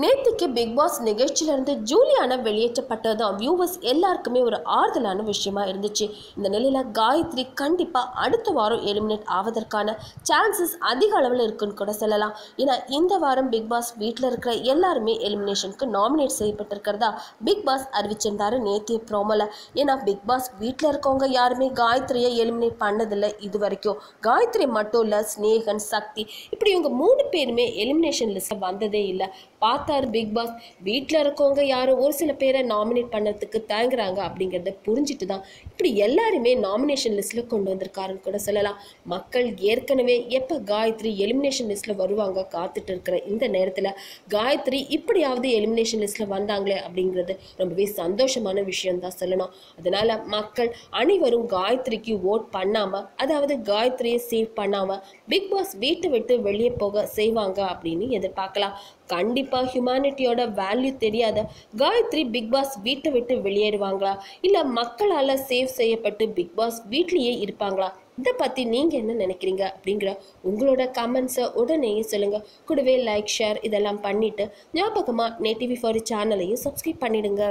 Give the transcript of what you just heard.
நேத்திக்கு big pass நிகழ்ச்சியிலிருந்து Juliana வெளியேற்றப்பட்டது viewers எல்லாருக்குமே ஒரு ஆறுதலான விஷயமா இருந்துச்சு. இந்த நிலையில காயத்ரி கண்டிப்பா அடுத்த வாரம் எலிமினேட் ஆவதற்கான சான்சஸ் அதிக அளவில் இருக்குன்னு கூட சொல்லலாம். ஏன்னா இந்த வாரம் பிக் பாஸ் வீட்டில் இருக்கிற எல்லாருமே எலிமினேஷனுக்கு நாமினேட் செய்யப்பட்டிருக்கிறதா பிக் பாஸ் அறிவிச்சிருந்தாரு நேத்திய ப்ரோமோல. ஏன்னா பிக் பாஸ் வீட்டில் இருக்கவங்க யாருமே காயத்ரியை எலிமினேட் பண்ணதில்லை இது வரைக்கும். காயத்ரி மட்டும் இல்லை, ஸ்னேகன், சக்தி, இப்படி இவங்க 3 பேருமே எலிமினேஷன் லிஸ்ட்ல வந்ததே இல்லை. பார்த்தாரு பிக் பாஸ் வீட்டில் இருக்கவங்க யாரும் ஒரு சில பேரை நாமினேட் பண்ணதுக்கு தயங்குறாங்க அப்படிங்கிறத புரிஞ்சுட்டு தான் இப்படி எல்லாருமே நாமினேஷன் லிஸ்ட்ல கொண்டு வந்திருக்காருன்னு கூட சொல்லலாம். மக்கள் ஏற்கனவே எப்போ காயத்ரி எலிமினேஷன் லிஸ்ட்ல வருவாங்க காத்துட்டு இருக்கிற இந்த நேரத்தில் காயத்ரி இப்படியாவது எலிமினேஷன் லிஸ்ட்ல வந்தாங்களே அப்படிங்கிறது ரொம்பவே சந்தோஷமான விஷயம் தான் சொல்லணும். அதனால மக்கள் அனைவரும் காயத்ரிக்கு ஓட் பண்ணாம, அதாவது காயத்ரியை சேவ் பண்ணாம பிக் பாஸ் வீட்டை விட்டு வெளியே போக செய்வாங்க அப்படின்னு எதிர்பார்க்கலாம். கண்டிப்பா ஹியூமனிட்டியோட வேல்யூ தெரியாத காயத்ரி பிக் பாஸ் வீட்டை விட்டு வெளியேறுவாங்களா, இல்ல மக்களால சேவ் செய்யப்பட்டு பிக் பாஸ் வீட்லயே இருப்பாங்களா? இதை பத்தி நீங்க என்ன நினைக்கிறீங்க அப்படிங்கிற உங்களோட கமெண்ட்ஸை உடனே சொல்லுங்க. கூடவே லைக், ஷேர் இதெல்லாம் பண்ணிட்டு ஞாபகமா NET TV4 சேனலையும் சப்ஸ்கிரைப் பண்ணிடுங்க.